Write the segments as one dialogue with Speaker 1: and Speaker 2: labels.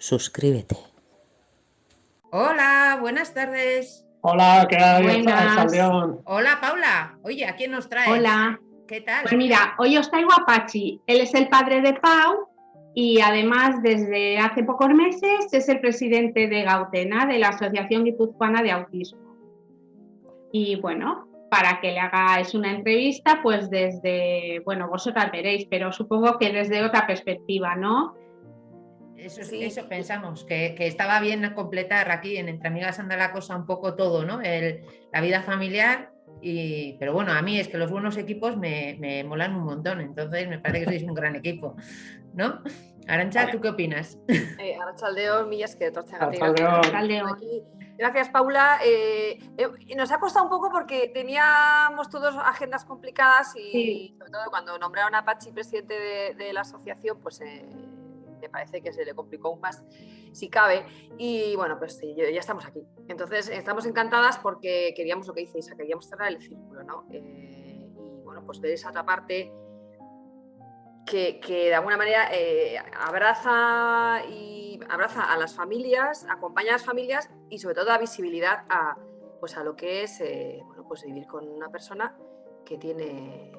Speaker 1: suscríbete.
Speaker 2: Hola, buenas tardes.
Speaker 3: Hola, ¿qué hay,
Speaker 4: Buenas.
Speaker 3: Alcaldeón?
Speaker 2: Hola, Paula. Oye, ¿a quién nos traes?
Speaker 4: Hola.
Speaker 2: ¿Qué tal?
Speaker 4: Pues mira, hoy os traigo a Pachi. Él es el padre de Pau y además desde hace pocos meses es el presidente de Gautena, de la Asociación Guipuzcoana de Autismo. Y bueno, para que le hagáis una entrevista, pues desde, bueno, vosotras veréis, pero supongo que desde otra perspectiva, ¿no?
Speaker 2: Eso pensamos, que estaba bien completar aquí en Entre Amigas anda la cosa un poco todo, ¿no? La vida familiar, pero bueno, a mí es que los buenos equipos me molan un montón, entonces me parece que sois un gran equipo, ¿no? Arantxa, ¿tú qué opinas?
Speaker 5: Arratsaldeon, mila esker etortzeagatik.
Speaker 4: Arratsaldeon.
Speaker 5: Gracias, Paula. Nos ha costado un poco porque teníamos todos agendas complicadas y sobre todo cuando nombraron a Pachi presidente de la asociación, pues me parece que se le complicó aún más, si cabe. Y bueno, pues sí, ya estamos aquí. Entonces, estamos encantadas porque queríamos lo que dice Isa, queríamos cerrar el círculo, ¿no? Y bueno, pues ver esa otra parte que de alguna manera abraza a las familias, acompaña a las familias y sobre todo da visibilidad a lo que es vivir con una persona que tiene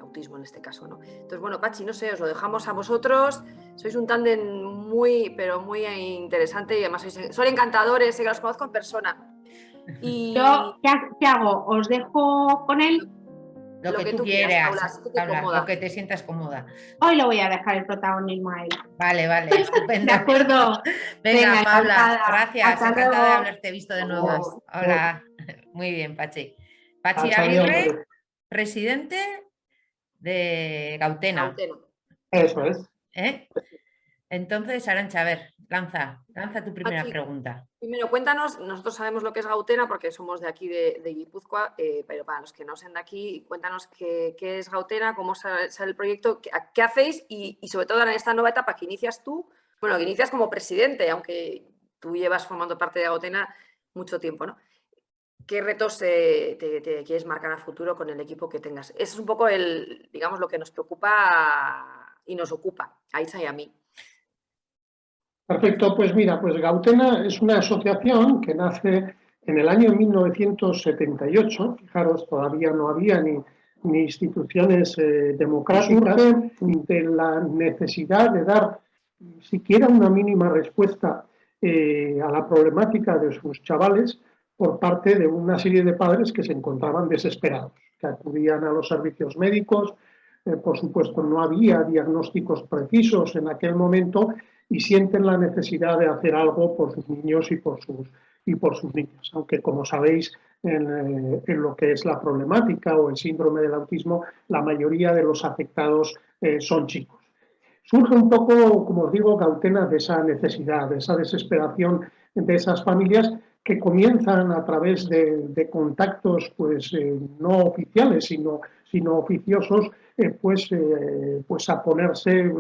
Speaker 5: autismo en este caso, ¿no? Entonces, bueno, Pachi, no sé, os lo dejamos a vosotros. Sois un tándem muy interesante y además son encantadores, que los conozco en persona. Y
Speaker 4: Yo, ¿qué hago? ¿Os dejo con él?
Speaker 2: Lo que tú quieras,
Speaker 5: Paula,
Speaker 2: lo que te sientas cómoda.
Speaker 4: Hoy lo voy a dejar el protagonismo a él.
Speaker 2: Vale, estupendo.
Speaker 4: De acuerdo.
Speaker 2: Venga, Paula,
Speaker 4: encantada.
Speaker 2: gracias.
Speaker 4: Hasta
Speaker 2: Encantada
Speaker 4: luego.
Speaker 2: de haberte visto de nuevo. Hola. Muy bien, Pachi. Pachi
Speaker 3: Hasta
Speaker 2: Aguirre,
Speaker 3: luego.
Speaker 2: presidente de Gautena.
Speaker 3: Eso es.
Speaker 2: Entonces, Arantxa, a ver, lanza tu primera
Speaker 5: Pachi,
Speaker 2: pregunta.
Speaker 5: Primero, cuéntanos, nosotros sabemos lo que es Gautena porque somos de aquí de Guipúzcoa, pero para los que no sean de aquí, cuéntanos qué es Gautena, cómo sale el proyecto, qué hacéis y sobre todo en esta nueva etapa que inicias tú, bueno, que inicias como presidente, aunque tú llevas formando parte de Gautena mucho tiempo, ¿no? ¿Qué retos te quieres marcar a futuro con el equipo que tengas? Eso es un poco digamos, lo que nos preocupa y nos ocupa, a Isa y a mí.
Speaker 3: Perfecto, pues mira, pues Gautena es una asociación que nace en el año 1978, fijaros, todavía no había ni instituciones democráticas, de la necesidad de dar siquiera una mínima respuesta a la problemática de sus chavales por parte de una serie de padres que se encontraban desesperados, que acudían a los servicios médicos, por supuesto no había diagnósticos precisos en aquel momento y sienten la necesidad de hacer algo por sus niños y por sus niñas. Aunque, como sabéis, en lo que es la problemática o el síndrome del autismo, la mayoría de los afectados son chicos. Surge un poco, como os digo, Gautena de esa necesidad, de esa desesperación de esas familias que comienzan a través de contactos no oficiales, sino oficiosos, a ponerse,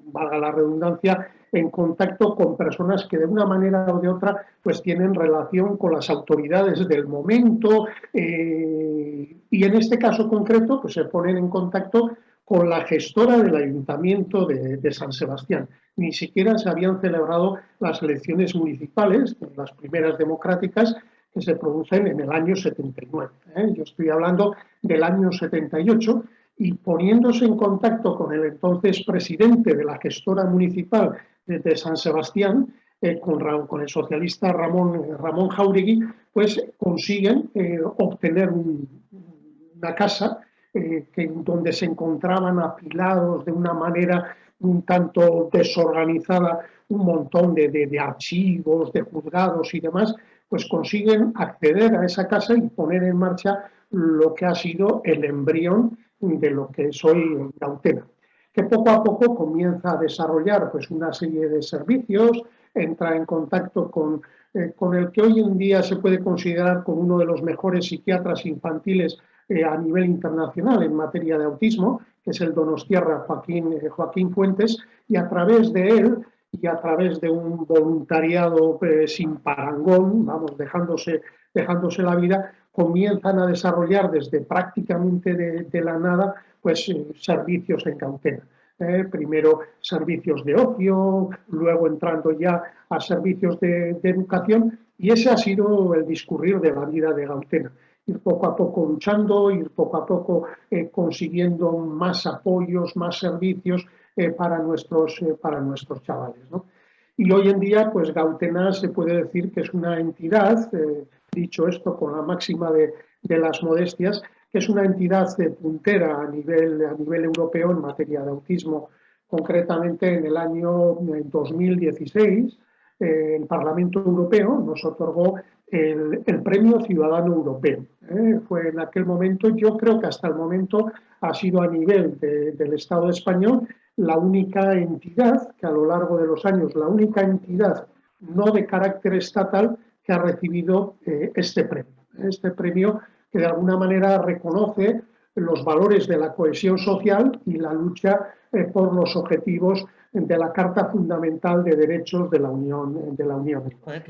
Speaker 3: valga la redundancia, en contacto con personas que de una manera o de otra pues tienen relación con las autoridades del momento y en este caso concreto pues se ponen en contacto con la gestora del Ayuntamiento de San Sebastián. Ni siquiera se habían celebrado las elecciones municipales, las primeras democráticas, que se producen en el año 79. Yo estoy hablando del año 78 y poniéndose en contacto con el entonces presidente de la gestora municipal de San Sebastián, con el socialista Ramón Jáuregui, pues consiguen obtener una casa donde se encontraban apilados de una manera un tanto desorganizada un montón de archivos, de juzgados y demás, pues consiguen acceder a esa casa y poner en marcha lo que ha sido el embrión de lo que es hoy Gautena, que poco a poco comienza a desarrollar pues una serie de servicios, entra en contacto con el que hoy en día se puede considerar como uno de los mejores psiquiatras infantiles a nivel internacional en materia de autismo, que es el donostiarra Joaquín Fuentes, y a través de él y a través de un voluntariado sin parangón, vamos, dejándose la vida, comienzan a desarrollar desde prácticamente de la nada pues servicios en Gautena. primero servicios de ocio, luego entrando ya a servicios de educación, y ese ha sido el discurrir de la vida de Gautena. Ir poco a poco luchando, ir poco a poco consiguiendo más apoyos, más servicios para nuestros chavales, ¿no? Y hoy en día, pues Gautena se puede decir que es una entidad, dicho esto con la máxima de las modestias, que es una entidad puntera a nivel europeo en materia de autismo. Concretamente, en el año 2016, el Parlamento Europeo nos otorgó el Premio Ciudadano Europeo. Fue en aquel momento, yo creo que hasta el momento ha sido a nivel del Estado español la única entidad, que a lo largo de los años, la única entidad no de carácter estatal que ha recibido este premio. Este premio que de alguna manera reconoce los valores de la cohesión social y la lucha por los objetivos de la Carta Fundamental de Derechos de la Unión Europea.
Speaker 2: Joder,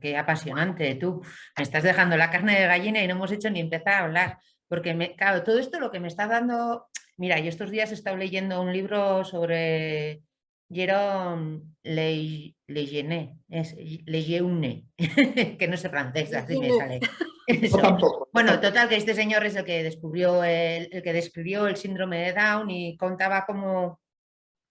Speaker 2: qué apasionante, tú. Me estás dejando la carne de gallina y no hemos hecho ni empezar a hablar. Porque, claro, todo esto lo que me está dando... Mira, yo estos días he estado leyendo un libro sobre Jérôme Lejeune, que no sé francés, así me sale. Eso. Bueno, total, que este señor es el que descubrió el que describió el síndrome de Down y contaba cómo,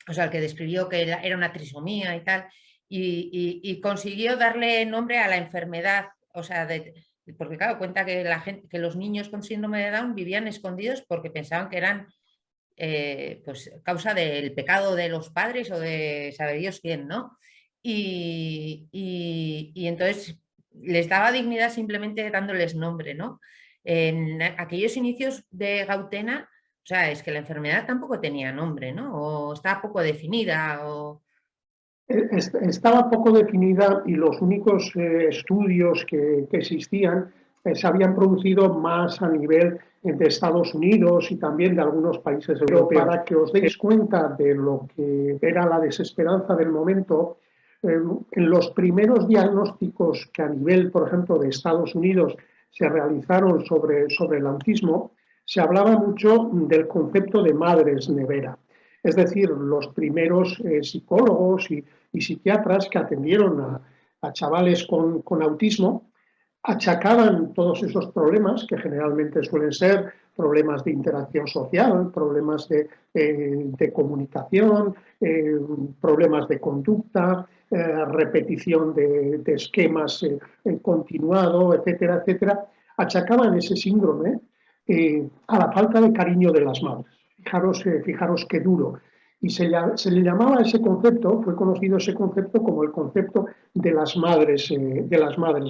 Speaker 2: o sea, el que describió que era una trisomía y tal, y consiguió darle nombre a la enfermedad, o sea, porque claro, cuenta que que los niños con síndrome de Down vivían escondidos porque pensaban que eran pues causa del pecado de los padres o de sabe Dios quién, ¿no? Y entonces les daba dignidad simplemente dándoles nombre, ¿no? En aquellos inicios de Gautena, o sea, es que la enfermedad tampoco tenía nombre, ¿no? O estaba poco definida, o...
Speaker 3: Estaba poco definida y los únicos estudios que existían se habían producido más a nivel de Estados Unidos y también de algunos países europeos. Para que os deis cuenta de lo que era la desesperanza del momento, en los primeros diagnósticos que a nivel, por ejemplo, de Estados Unidos se realizaron sobre el autismo, se hablaba mucho del concepto de madres nevera. Es decir, los primeros psicólogos y psiquiatras que atendieron a chavales con autismo achacaban todos esos problemas, que generalmente suelen ser problemas de interacción social, problemas de comunicación, problemas de conducta, repetición de esquemas continuado, etcétera, etcétera, achacaban ese síndrome a la falta de cariño de las madres. Fijaros qué duro. Y se le llamaba ese concepto, fue conocido ese concepto como el concepto de las madres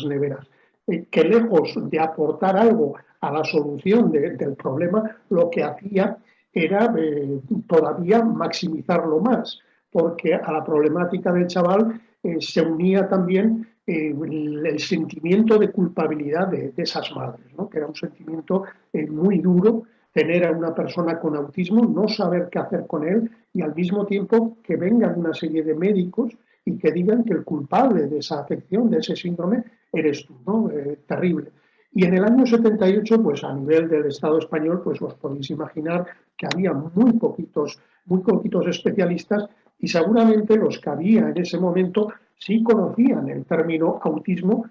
Speaker 3: neveras, que lejos de aportar algo a la solución del problema, lo que hacía era todavía maximizarlo más, porque a la problemática del chaval se unía también el sentimiento de culpabilidad de esas madres, ¿no? Que era un sentimiento muy duro, tener a una persona con autismo, no saber qué hacer con él y al mismo tiempo que vengan una serie de médicos y que digan que el culpable de esa afección, de ese síndrome, eres tú, ¿no? Terrible. Y en el año 78, pues a nivel del Estado español, pues os podéis imaginar que había muy poquitos especialistas y seguramente los que había en ese momento sí conocían el término autismo,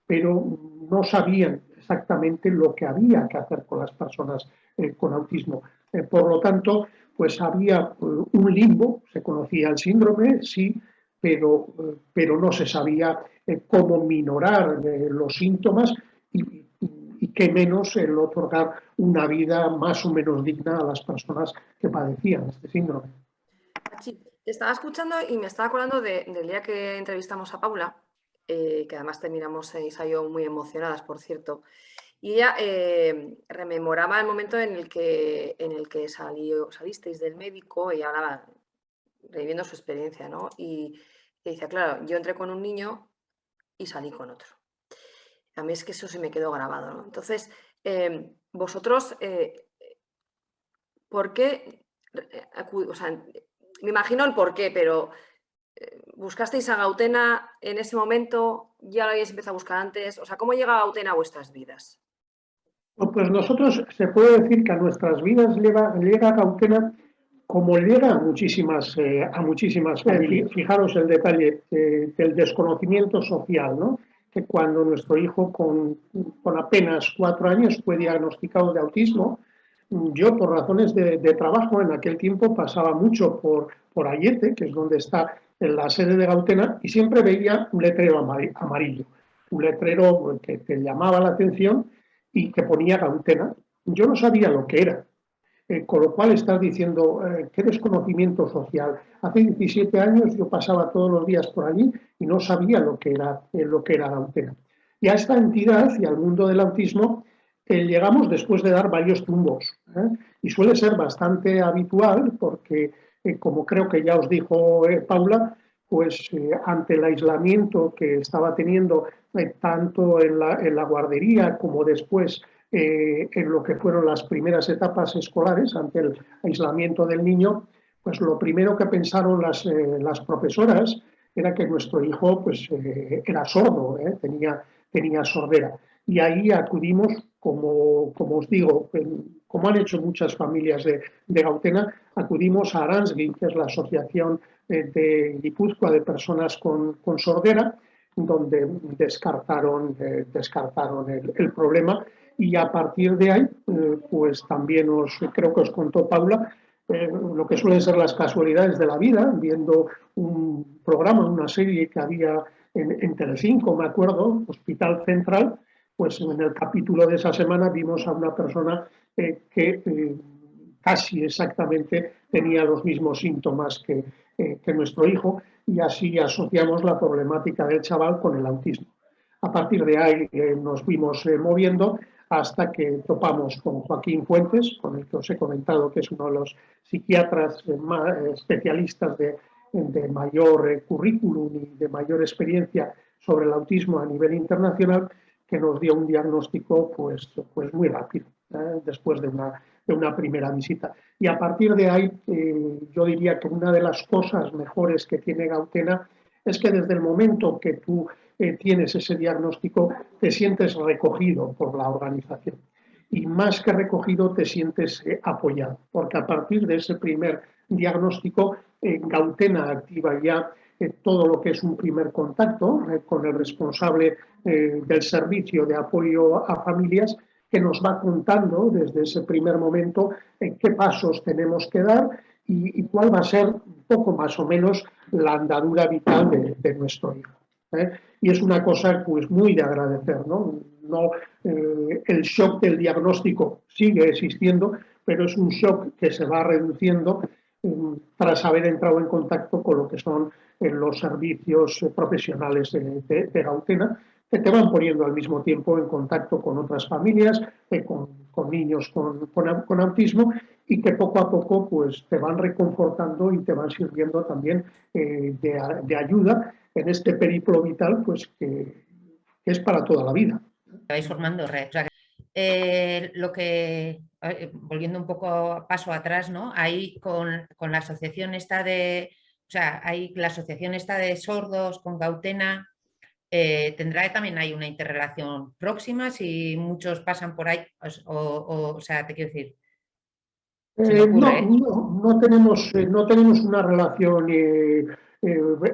Speaker 3: pero no sabían exactamente lo que había que hacer con las personas con autismo. Por lo tanto, pues había un limbo, se conocía el síndrome, sí, pero no se sabía cómo minorar los síntomas y qué menos el otorgar una vida más o menos digna a las personas que padecían este síndrome.
Speaker 5: Sí, te estaba escuchando y me estaba acordando del día que entrevistamos a Paula, que además terminamos el ensayo muy emocionadas, por cierto, y ella rememoraba el momento en el que salisteis del médico y hablaba, reviviendo su experiencia, ¿no? Y decía, claro, yo entré con un niño y salí con otro. A mí es que eso se me quedó grabado, ¿no? Entonces, vosotros, ¿por qué? O sea, me imagino el por qué, pero ¿buscasteis a Gautena en ese momento? ¿Ya lo habéis empezado a buscar antes? O sea, ¿cómo llega Gautena a vuestras vidas?
Speaker 3: Pues nosotros se puede decir que a nuestras vidas llega Gautena como llega a muchísimas familias. Fijaros el detalle del desconocimiento social, ¿no? Que cuando nuestro hijo con apenas 4 años fue diagnosticado de autismo, yo por razones de trabajo en aquel tiempo pasaba mucho por Ayete, que es donde está la sede de Gautena, y siempre veía un letrero amarillo, un letrero que te llamaba la atención y que ponía Gautena. Yo no sabía lo que era. Con lo cual estás diciendo, qué desconocimiento social. Hace 17 años yo pasaba todos los días por allí y no sabía lo que era Gautena. Y a esta entidad y al mundo del autismo llegamos después de dar varios tumbos. Y suele ser bastante habitual porque, como creo que ya os dijo Paula, pues ante el aislamiento que estaba teniendo tanto en la guardería como después en lo que fueron las primeras etapas escolares, ante el aislamiento del niño, pues lo primero que pensaron las profesoras era que nuestro hijo pues, era sordo, tenía sordera. Y ahí acudimos, como os digo, como han hecho muchas familias de Gautena, acudimos a Aransgi, que es la asociación de Guipúzcoa de personas con sordera, donde descartaron el problema. Y a partir de ahí, pues también creo que os contó Paula, lo que suelen ser las casualidades de la vida, viendo un programa, una serie que había en Telecinco, me acuerdo, Hospital Central, pues en el capítulo de esa semana vimos a una persona que casi exactamente tenía los mismos síntomas que nuestro hijo, y así asociamos la problemática del chaval con el autismo. A partir de ahí nos fuimos moviendo hasta que topamos con Joaquín Fuentes, con el que os he comentado que es uno de los psiquiatras especialistas de mayor currículum y de mayor experiencia sobre el autismo a nivel internacional, que nos dio un diagnóstico pues muy rápido, después de una primera visita. Y a partir de ahí, yo diría que una de las cosas mejores que tiene Gautena es que desde el momento que tú tienes ese diagnóstico, te sientes recogido por la organización. Y más que recogido, te sientes apoyado, porque a partir de ese primer diagnóstico, Gautena activa ya todo lo que es un primer contacto con el responsable del servicio de apoyo a familias, que nos va contando desde ese primer momento qué pasos tenemos que dar y cuál va a ser un poco más o menos la andadura vital de nuestro hijo. Y es una cosa pues muy de agradecer, ¿no? El shock del diagnóstico sigue existiendo, pero es un shock que se va reduciendo tras haber entrado en contacto con lo que son los servicios profesionales de Gautena, que te van poniendo al mismo tiempo en contacto con otras familias, con niños con autismo, y que poco a poco pues, te van reconfortando y te van sirviendo también de ayuda en este periplo vital pues, que es para toda la vida.
Speaker 2: Vais formando red. O sea, volviendo un poco paso atrás, ¿no? Ahí con la asociación esta de, o sea, ahí la asociación esta de sordos con Gautena, tendrá también hay una interrelación próxima si muchos pasan por ahí, o sea, te quiero decir.
Speaker 3: No tenemos una relación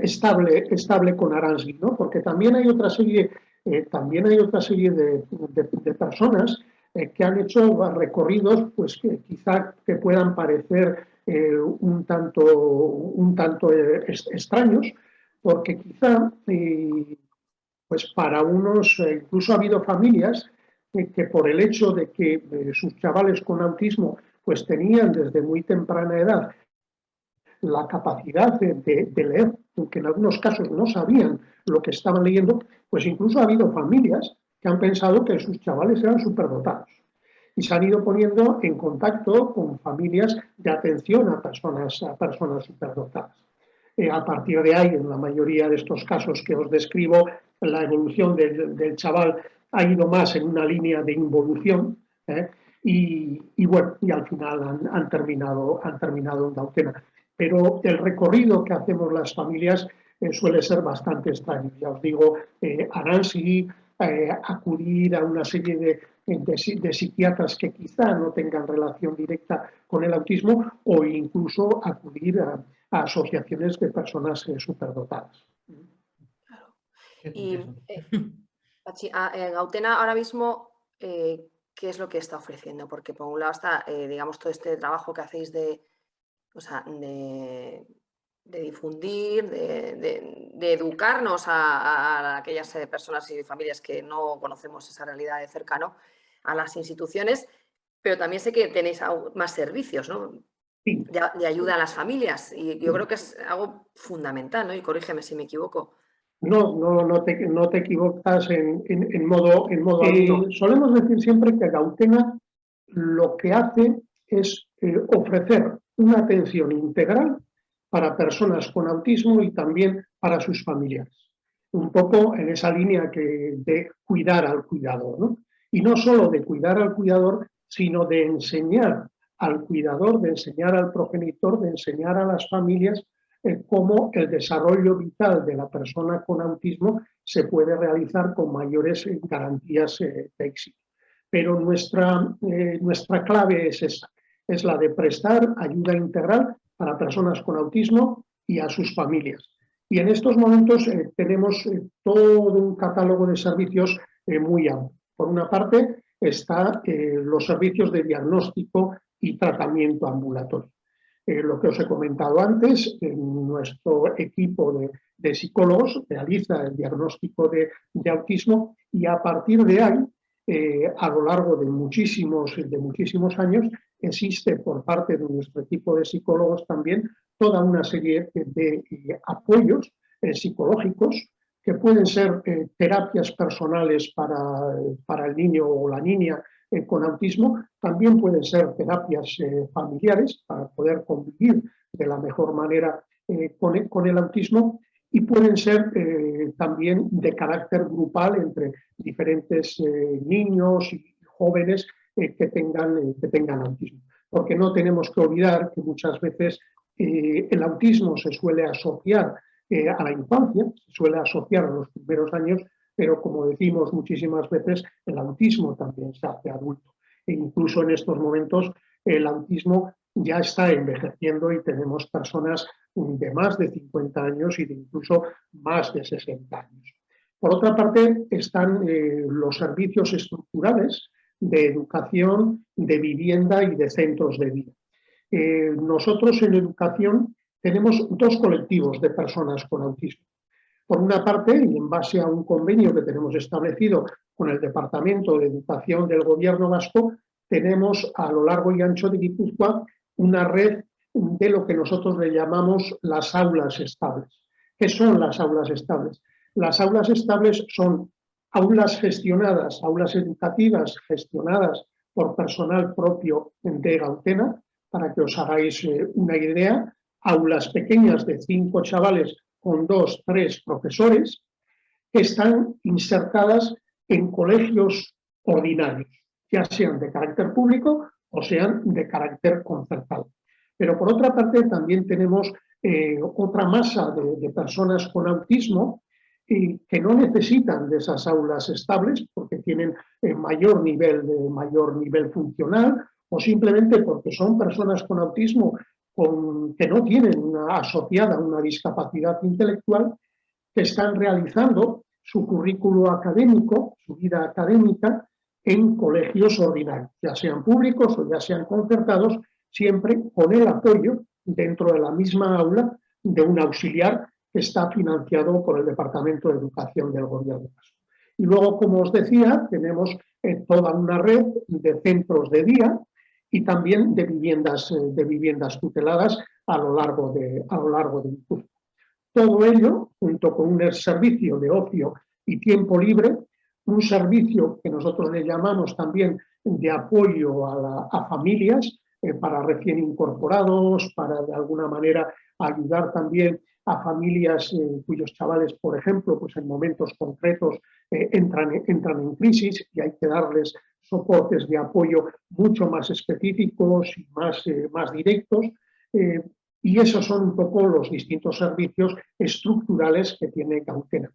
Speaker 3: estable con Aransgi, ¿no? Porque también hay otra serie de personas que han hecho recorridos pues, que quizá que puedan parecer un tanto extraños, porque quizá pues para unos incluso ha habido familias que por el hecho de que sus chavales con autismo pues tenían desde muy temprana edad la capacidad de leer, aunque en algunos casos no sabían lo que estaban leyendo, pues incluso ha habido familias que han pensado que sus chavales eran superdotados y se han ido poniendo en contacto con familias de atención a personas superdotadas. A partir de ahí, en la mayoría de estos casos que os describo, la evolución del chaval ha ido más en una línea de involución, y bueno, y al final han terminado en Gautena. Pero el recorrido que hacemos las familias suele ser bastante extraño. Ya os digo, Aransgi, acudir a una serie de psiquiatras que quizá no tengan relación directa con el autismo, o incluso acudir a asociaciones de personas superdotadas.
Speaker 5: Y Pachi, Gautena ahora mismo, ¿qué es lo que está ofreciendo? Porque por un lado está, digamos, todo este trabajo que hacéis de difundir, de educarnos a aquellas personas y familias que no conocemos esa realidad de cerca, ¿no?, a las instituciones, pero también sé que tenéis más servicios, ¿no?,
Speaker 3: Sí.
Speaker 5: de ayuda a las familias, y yo creo que es algo fundamental, ¿no?, y corrígeme si me equivoco.
Speaker 3: No te equivocas en modo alguno. Solemos decir siempre que Gautena lo que hace es ofrecer una atención integral para personas con autismo y también para sus familiares. Un poco en esa línea de cuidar al cuidador, ¿no? Y no solo de cuidar al cuidador, sino de enseñar al cuidador, de enseñar al progenitor, de enseñar a las familias cómo el desarrollo vital de la persona con autismo se puede realizar con mayores garantías de éxito. Pero nuestra clave es esa, es la de prestar ayuda integral para personas con autismo y a sus familias. Y en estos momentos tenemos todo un catálogo de servicios muy amplio. Por una parte están los servicios de diagnóstico y tratamiento ambulatorio. Lo que os he comentado antes, nuestro equipo de psicólogos realiza el diagnóstico de autismo, y a partir de ahí, a lo largo de muchísimos años, existe por parte de nuestro equipo de psicólogos también toda una serie de apoyos psicológicos, que pueden ser terapias personales para el niño o la niña con autismo, también pueden ser terapias familiares para poder convivir de la mejor manera con el autismo, y pueden ser también de carácter grupal entre diferentes niños y jóvenes que tengan autismo. Porque no tenemos que olvidar que muchas veces el autismo se suele asociar a la infancia, se suele asociar a los primeros años, pero como decimos muchísimas veces, el autismo también se hace adulto. E incluso en estos momentos el autismo ya está envejeciendo y tenemos personas de más de 50 años y de incluso más de 60 años. Por otra parte, están los servicios estructurales de educación, de vivienda y de centros de vida. Nosotros en educación tenemos dos colectivos de personas con autismo. Por una parte, y en base a un convenio que tenemos establecido con el Departamento de Educación del Gobierno vasco, tenemos a lo largo y ancho de Guipúzcoa una red de lo que nosotros le llamamos las aulas estables. ¿Qué son las aulas estables? Las aulas estables son aulas gestionadas, aulas educativas gestionadas por personal propio de Gautena, para que os hagáis una idea, aulas pequeñas de 5 chavales con 2, 3 profesores, que están insertadas en colegios ordinarios, ya sean de carácter público o sean de carácter concertado. Pero por otra parte también tenemos otra masa de personas con autismo que no necesitan de esas aulas estables porque tienen mayor nivel funcional, o simplemente porque son personas con autismo que no tienen asociada una discapacidad intelectual, que están realizando su currículo académico, su vida académica, en colegios ordinarios, ya sean públicos o ya sean concertados, siempre con el apoyo dentro de la misma aula de un auxiliar que está financiado por el Departamento de Educación del Gobierno vasco. Y luego, como os decía, tenemos toda una red de centros de día y también de viviendas tuteladas a lo largo de Guipúzcoa. Todo ello, junto con un servicio de ocio y tiempo libre, un servicio que nosotros le llamamos también de apoyo a familias para recién incorporados, para de alguna manera ayudar también a familias cuyos chavales, por ejemplo, pues en momentos concretos entran en crisis y hay que darles soportes de apoyo mucho más específicos y más directos. Y esos son un poco los distintos servicios estructurales que tiene Gautena.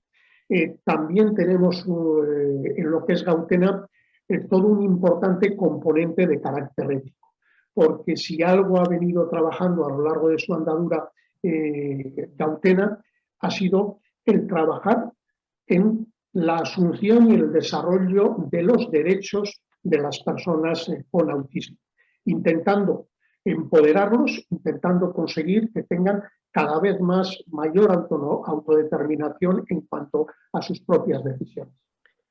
Speaker 3: También tenemos en lo que es Gautena todo un importante componente de carácter ético, porque si algo ha venido trabajando a lo largo de su andadura Gautena ha sido el trabajar en la asunción y el desarrollo de los derechos de las personas con autismo, intentando empoderarlos, intentando conseguir que tengan cada vez mayor autodeterminación en cuanto a sus propias decisiones.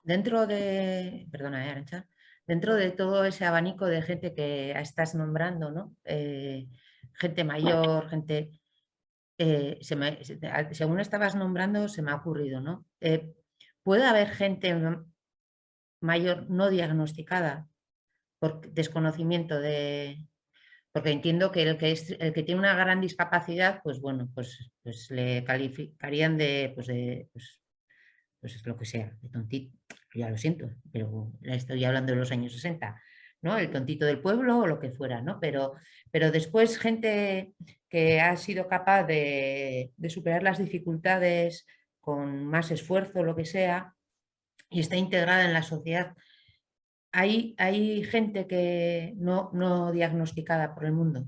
Speaker 2: Dentro de, perdona, Arantxa, dentro de todo ese abanico de gente que estás nombrando, ¿no? Gente mayor, gente... según estabas nombrando, se me ha ocurrido, ¿no? ¿Puede haber gente mayor no diagnosticada por desconocimiento de...? Porque entiendo que el que tiene una gran discapacidad, pues bueno, pues le calificarían pues es lo que sea, de tontito, ya lo siento, pero estoy hablando de los años 60, ¿no? El tontito del pueblo o lo que fuera, ¿no? Pero después gente que ha sido capaz de superar las dificultades con más esfuerzo, lo que sea, y está integrada en la sociedad. Hay gente que no diagnosticada por el mundo.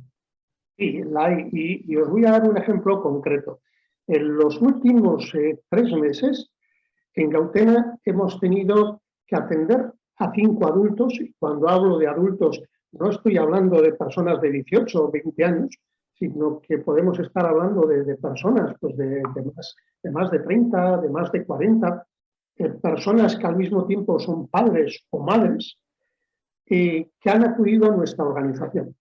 Speaker 3: Sí, la hay, y os voy a dar un ejemplo concreto. En los últimos 3 meses, en Gautena hemos tenido que atender a 5 adultos, y cuando hablo de adultos no estoy hablando de personas de 18 o 20 años, sino que podemos estar hablando de personas pues de más de 30, de más de 40, personas que al mismo tiempo son padres o madres, que han acudido a nuestra organización,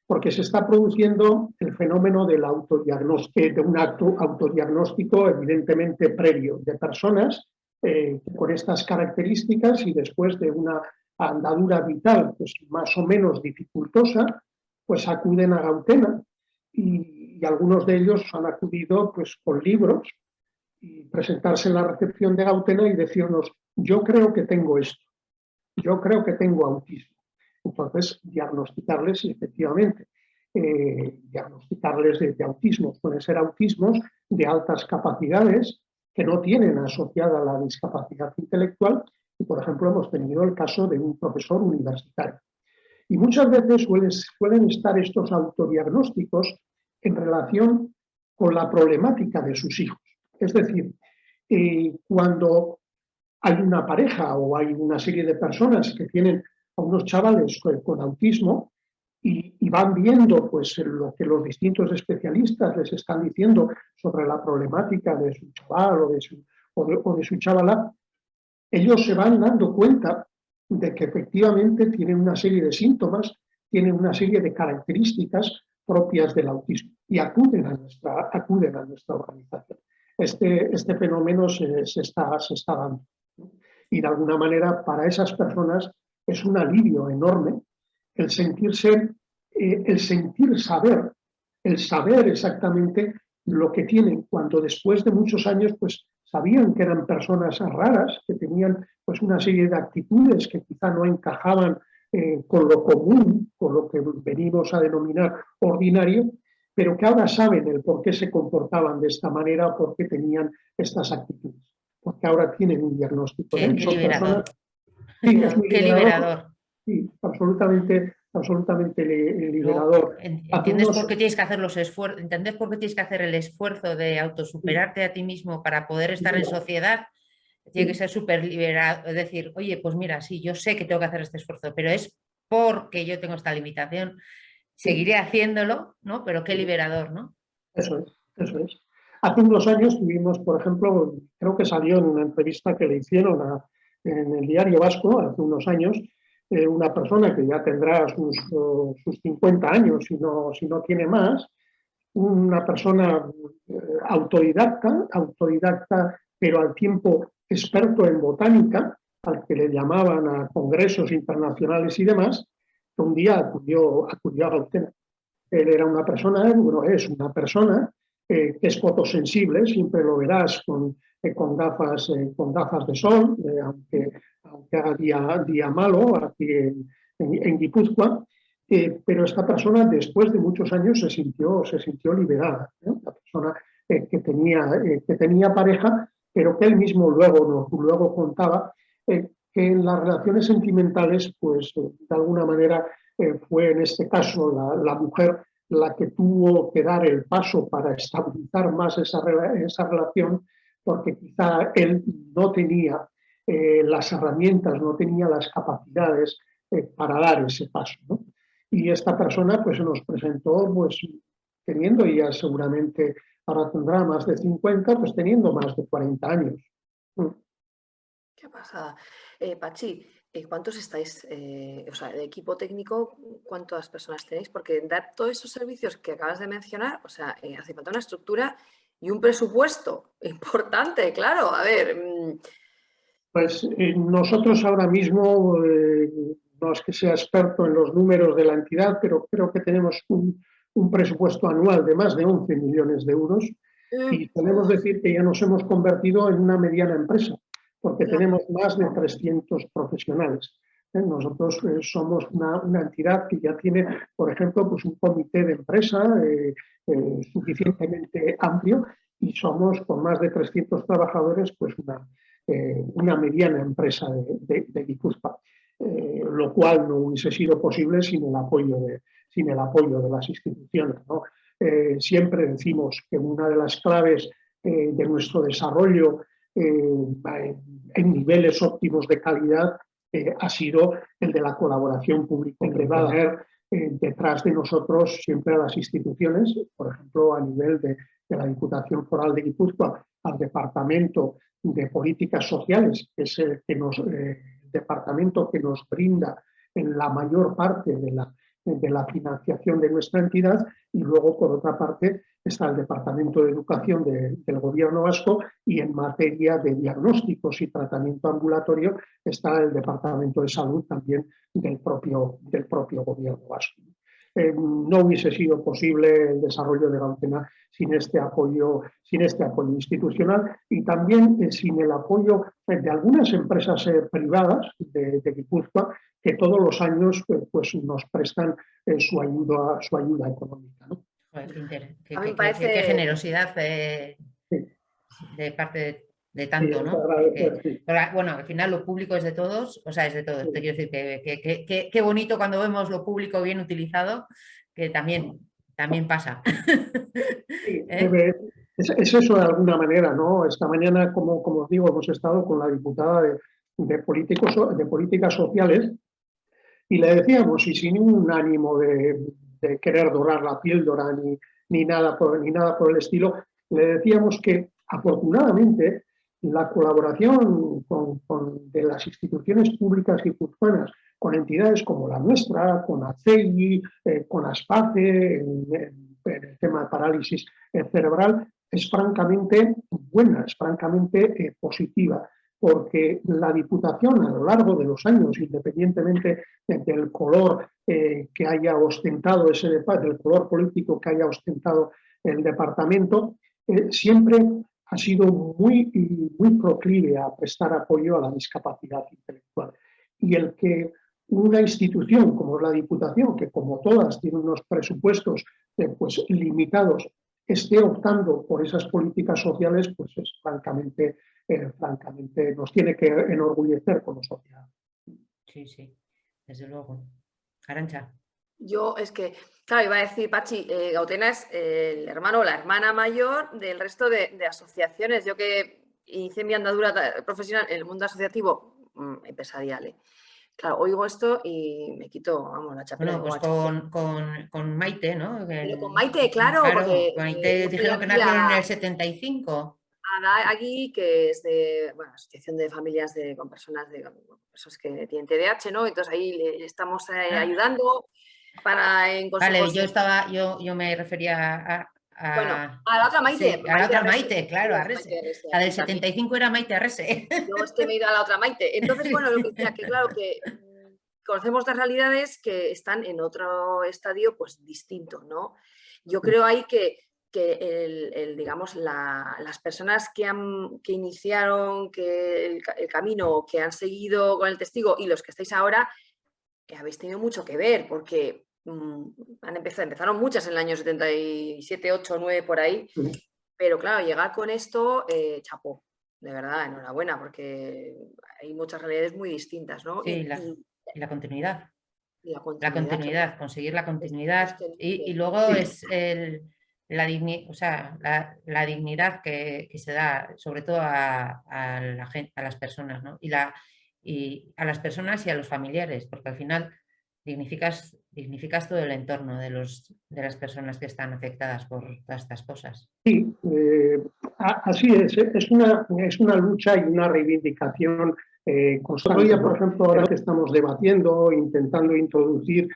Speaker 3: porque se está produciendo el fenómeno del autodiagnóstico, de un autodiagnóstico evidentemente previo de personas con estas características, y después de una andadura vital pues más o menos dificultosa, pues acuden a Gautena, y algunos de ellos han acudido pues con libros y presentarse en la recepción de Gautena y decirnos: yo creo que tengo esto, yo creo que tengo autismo. Entonces, diagnosticarles, y efectivamente, diagnosticarles de autismos. Pueden ser autismos de altas capacidades que no tienen asociada la discapacidad intelectual, y por ejemplo hemos tenido el caso de un profesor universitario. Y muchas veces suelen estar estos autodiagnósticos en relación con la problemática de sus hijos. Es decir, cuando hay una pareja o hay una serie de personas que tienen a unos chavales con autismo y van viendo pues lo que los distintos especialistas les están diciendo sobre la problemática de su chaval o de su chavala, ellos se van dando cuenta de que efectivamente tienen una serie de síntomas, tienen una serie de características propias del autismo, y acuden a nuestra organización. Este fenómeno se está dando, ¿no? Y de alguna manera para esas personas es un alivio enorme el sentir saber, el saber exactamente lo que tienen, cuando después de muchos años pues sabían que eran personas raras, que tenían pues una serie de actitudes que quizá no encajaban con lo común, con lo que venimos a denominar ordinario, pero que ahora saben el por qué se comportaban de esta manera, por qué tenían estas actitudes, porque ahora tienen un diagnóstico.
Speaker 2: Qué liberador.
Speaker 3: Sí, es muy
Speaker 2: Qué liberador.
Speaker 3: Sí, absolutamente liberador.
Speaker 2: ¿Entiendes por qué tienes que hacer los esfuerzos? ¿Entendés por qué tienes que hacer el esfuerzo de autosuperarte a ti mismo para poder estar en sociedad? Tiene que ser súper liberado, es decir, oye, pues mira, sí, yo sé que tengo que hacer este esfuerzo, pero es porque yo tengo esta limitación. Seguiré haciéndolo, ¿no? Pero qué liberador, ¿no?
Speaker 3: Eso es. Hace unos años tuvimos, por ejemplo, creo que salió en una entrevista que le hicieron en el Diario Vasco, hace unos años, una persona que ya tendrá sus 50 años, si no tiene más, una persona autodidacta, pero al tiempo experto en botánica, al que le llamaban a congresos internacionales y demás, que un día acudió a Gautena. Él era una persona, es una persona que es fotosensible, siempre lo verás con gafas de sol, aunque haga día malo aquí en Guipúzcoa, pero esta persona después de muchos años se sintió liberada, ¿no? La persona que tenía pareja, pero que él mismo luego contaba que que en las relaciones sentimentales, pues de alguna manera fue en este caso la mujer la que tuvo que dar el paso para estabilizar más esa relación, porque quizá él no tenía las herramientas, no tenía las capacidades para dar ese paso, ¿no? Y esta persona pues se nos presentó pues teniendo ya seguramente, ahora tendrá más de 50, pues teniendo más de 40 años.
Speaker 5: Qué pasada. Pachi, ¿cuántos estáis? O sea, de equipo técnico, ¿cuántas personas tenéis? Porque dar todos esos servicios que acabas de mencionar, o sea, hace falta una estructura y un presupuesto importante, claro. A ver.
Speaker 3: Pues nosotros ahora mismo, no es que sea experto en los números de la entidad, pero creo que tenemos un presupuesto anual de más de 11 millones de euros y podemos decir que ya nos hemos convertido en una mediana empresa, porque tenemos más de 300 profesionales. Nosotros somos una entidad que ya tiene, por ejemplo, pues un comité de empresa suficientemente amplio y somos, con más de 300 trabajadores, pues una mediana empresa de Guipúzcoa, lo cual no hubiese sido posible sin el apoyo de las instituciones, ¿no? Siempre decimos que una de las claves de nuestro desarrollo en niveles óptimos de calidad ha sido el de la colaboración público-privada. Detrás de nosotros siempre a las instituciones, por ejemplo, a nivel de la Diputación Foral de Guipúzcoa, al Departamento de Políticas Sociales, que es el departamento que nos brinda en la mayor parte de la financiación de nuestra entidad, y luego, por otra parte, está el Departamento de Educación del Gobierno vasco, y en materia de diagnósticos y tratamiento ambulatorio está el Departamento de Salud también del propio Gobierno vasco. No hubiese sido posible el desarrollo de Gautena sin este apoyo institucional y también sin el apoyo de algunas empresas privadas de Guipúzcoa que todos los años pues nos prestan su ayuda económica, ¿no?
Speaker 2: Qué generosidad de parte de tanto, ¿no? Bueno, al final lo público es de todos, o sea, es de todos. Te quiero decir qué bonito cuando vemos lo público bien utilizado, que también pasa.
Speaker 3: Es eso de alguna manera, ¿no? Esta mañana, como os digo, hemos estado con la diputada de Políticas Sociales y le decíamos, y sin ningún ánimo de querer dorar la píldora ni nada por el estilo, le decíamos que afortunadamente la colaboración de las instituciones públicas guipuzcoanas con entidades como la nuestra, con ACEI, con ASPACE, en el tema de parálisis cerebral, es francamente buena, es francamente positiva, porque la Diputación a lo largo de los años, independientemente del color que haya ostentado del color político que haya ostentado el departamento, siempre ha sido muy proclive a prestar apoyo a la discapacidad intelectual. Y el que una institución como la Diputación, que como todas tiene unos presupuestos pues limitados, esté optando por esas políticas sociales, pues es francamente nos tiene que enorgullecer como sociedad.
Speaker 2: Sí, desde luego. Arantxa.
Speaker 5: Yo es que, claro, iba a decir, Pachi, Gautena es el hermano o la hermana mayor del resto de asociaciones. Yo que inicié mi andadura profesional en el mundo asociativo empresarial. Claro, oigo esto y me quito, vamos, la chapela.
Speaker 2: Bueno, pues con Maite, ¿no?
Speaker 5: Pero con Maite, claro, porque
Speaker 2: Maite dijeron que nacieron en el 75.
Speaker 5: Aquí, que es de asociación de familias con personas que tienen TDAH, ¿no? Entonces ahí le estamos ayudando en consejos.
Speaker 2: Vale, yo me refería
Speaker 5: bueno, a la otra Maite.
Speaker 2: Sí, a la otra Maite, claro, a
Speaker 5: Arrese.
Speaker 2: La del 75 era Maite Arrese.
Speaker 5: Yo es que me he ido a la otra Maite. Entonces, bueno, lo que decía, que claro que conocemos las realidades que están en otro estadio pues distinto, ¿no? Yo creo ahí que digamos, las personas que iniciaron el camino, que han seguido con el testigo y los que estáis ahora, que habéis tenido mucho que ver, porque empezaron muchas en el año 77, 8, 9, por ahí, pero claro, llegar con esto, chapó. de verdad, enhorabuena, porque hay muchas realidades muy distintas, ¿no?
Speaker 2: Sí, y la continuidad.
Speaker 5: Y la
Speaker 2: La continuidad, conseguir la continuidad. Y luego es la dignidad que se da, sobre todo a la gente, a las personas, ¿no? Y a las personas y a los familiares, porque al final dignificas todo el entorno de las personas que están afectadas por todas estas cosas.
Speaker 3: Sí, así es una lucha y una reivindicación constante. Por ejemplo, ahora que estamos debatiendo, intentando introducir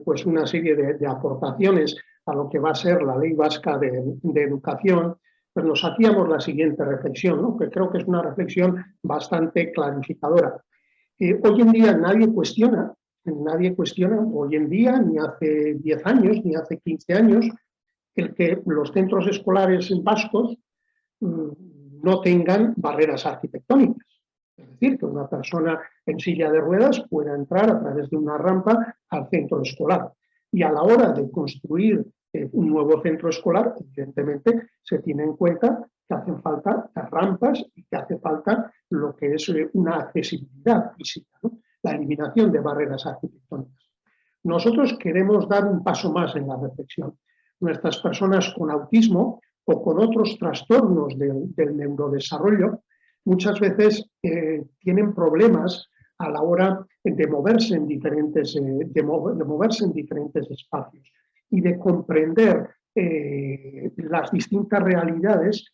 Speaker 3: pues una serie de aportaciones a lo que va a ser la Ley Vasca de Educación, pues nos hacíamos la siguiente reflexión, ¿no? Que creo que es una reflexión bastante clarificadora. Hoy en día nadie cuestiona, hoy en día, ni hace 10 años, ni hace 15 años, el que los centros escolares vascos no tengan barreras arquitectónicas. Es decir, que una persona en silla de ruedas pueda entrar a través de una rampa al centro escolar. Y a la hora de construir un nuevo centro escolar, evidentemente se tiene en cuenta que hacen falta las rampas y que hace falta lo que es una accesibilidad física, ¿no? La eliminación de barreras arquitectónicas. Nosotros queremos dar un paso más en la reflexión. Nuestras personas con autismo o con otros trastornos del neurodesarrollo muchas veces tienen problemas a la hora de moverse en diferentes, espacios y de comprender las distintas realidades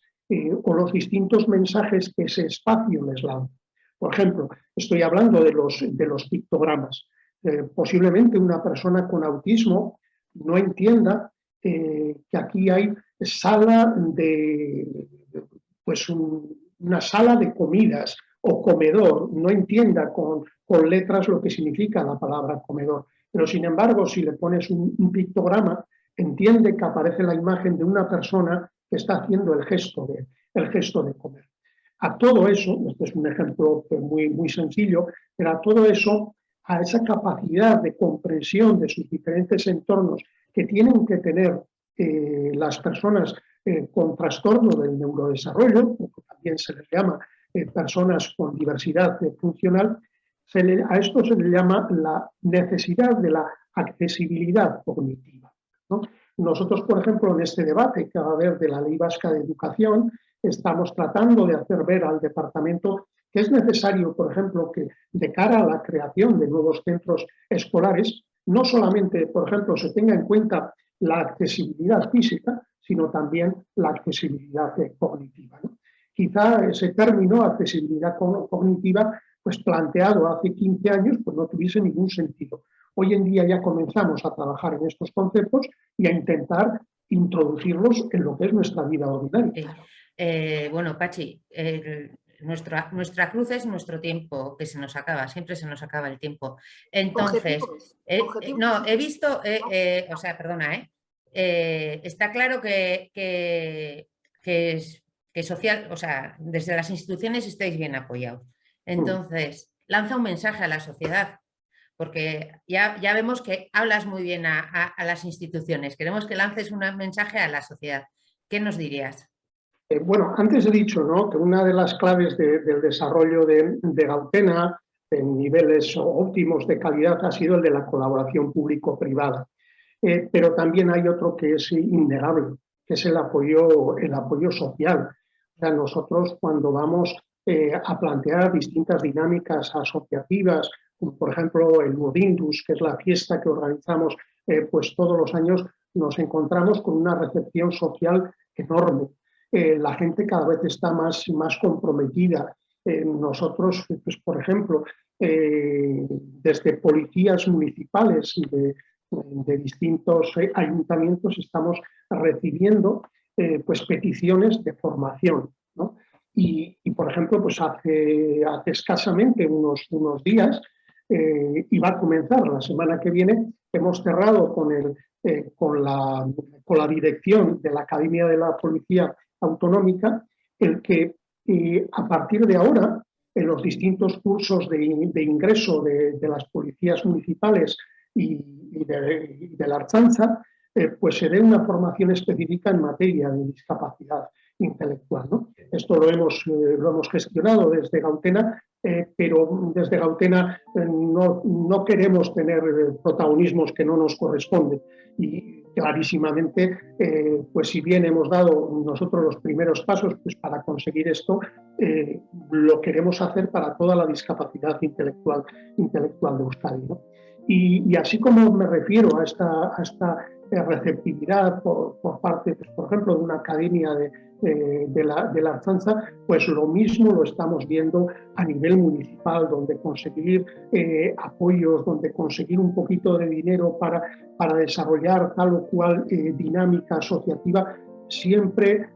Speaker 3: o los distintos mensajes que ese espacio les lanza. Por ejemplo, estoy hablando de los pictogramas. Posiblemente una persona con autismo no entienda que aquí hay una sala de comidas o comedor, no entienda con letras lo que significa la palabra comedor. Pero sin embargo, si le pones un pictograma, entiende que aparece la imagen de una persona que está haciendo el gesto de comer. A todo eso, este es un ejemplo muy, muy sencillo, pero a todo eso, a esa capacidad de comprensión de sus diferentes entornos que tienen que tener las personas con trastorno del neurodesarrollo, o también se les llama personas con diversidad funcional, a esto se le llama la necesidad de la accesibilidad cognitiva, ¿no? Nosotros, por ejemplo, en este debate que va a haber de la Ley Vasca de Educación, estamos tratando de hacer ver al departamento que es necesario, por ejemplo, que de cara a la creación de nuevos centros escolares, no solamente, por ejemplo, se tenga en cuenta la accesibilidad física, sino también la accesibilidad cognitiva, ¿no? Quizá ese término, accesibilidad cognitiva, pues planteado hace 15 años, pues no tuviese ningún sentido. Hoy en día ya comenzamos a trabajar en estos conceptos y a intentar introducirlos en lo que es nuestra vida ordinaria.
Speaker 2: Bueno, Pachi, nuestra cruz es nuestro tiempo, que se nos acaba, siempre se nos acaba el tiempo. Entonces, no, he visto, o sea, perdona, está claro que social, o sea, desde las instituciones estáis bien apoyados. Entonces, lanza un mensaje a la sociedad, porque ya vemos que hablas muy bien a las instituciones. Queremos que lances un mensaje a la sociedad. ¿Qué nos dirías?
Speaker 3: Bueno, antes he dicho, ¿no?, que una de las claves del desarrollo de Gautena en niveles óptimos de calidad ha sido el de la colaboración público-privada. Pero también hay otro que es innegable, que es el apoyo social. O sea, nosotros cuando vamos a plantear distintas dinámicas asociativas, como por ejemplo el Modindus, que es la fiesta que organizamos pues todos los años, nos encontramos con una recepción social enorme. La gente cada vez está más comprometida. Nosotros, pues, por ejemplo, desde policías municipales de distintos ayuntamientos estamos recibiendo pues peticiones de formación, ¿no? Y por ejemplo, pues hace escasamente unos días, y va a comenzar la semana que viene, hemos cerrado con la dirección de la Academia de la Policía Autonómica, el que a partir de ahora, en los distintos cursos de ingreso de las policías municipales y de la Ertzaintza, pues se dé una formación específica en materia de discapacidad intelectual, ¿no? esto lo hemos gestionado desde Gautena, pero desde Gautena no queremos tener protagonismos que no nos corresponden. Y clarísimamente, pues si bien hemos dado nosotros los primeros pasos pues para conseguir esto, lo queremos hacer para toda la discapacidad intelectual de Euskadi, ¿no? Y así como me refiero a esta receptividad por parte, pues, por ejemplo, de una academia de la Ertzaintza, pues lo mismo lo estamos viendo a nivel municipal, donde conseguir apoyos, donde conseguir un poquito de dinero para desarrollar tal o cual dinámica asociativa, siempre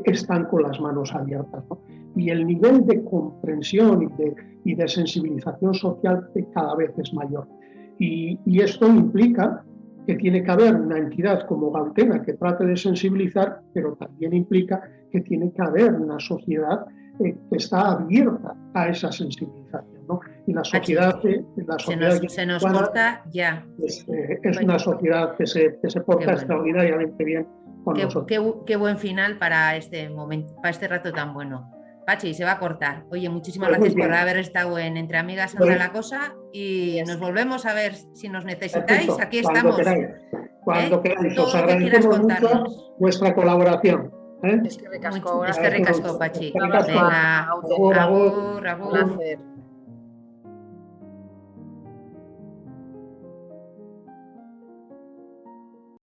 Speaker 3: están con las manos abiertas, ¿no? Y el nivel de comprensión y de sensibilización social cada vez es mayor. Y esto implica que tiene que haber una entidad como Gautena que trate de sensibilizar, pero también implica que tiene que haber una sociedad que está abierta a esa sensibilización, ¿no? Y la sociedad,
Speaker 2: se nos corta ya.
Speaker 3: Es una sociedad que se porta extraordinariamente bien con nosotros.
Speaker 2: Qué buen final para este momento, para este rato tan bueno. Pachi, se va a cortar. Oye, muchísimas gracias por haber estado en Entre Amigas Anda la Cosa y nos volvemos a ver si nos necesitáis. Perfecto. Aquí estamos.
Speaker 3: Cuando queráis. Os agradecemos mucho vuestra colaboración.
Speaker 5: Es que recasco,
Speaker 2: Pachi.
Speaker 5: Venga,
Speaker 2: Agur.
Speaker 5: Un placer.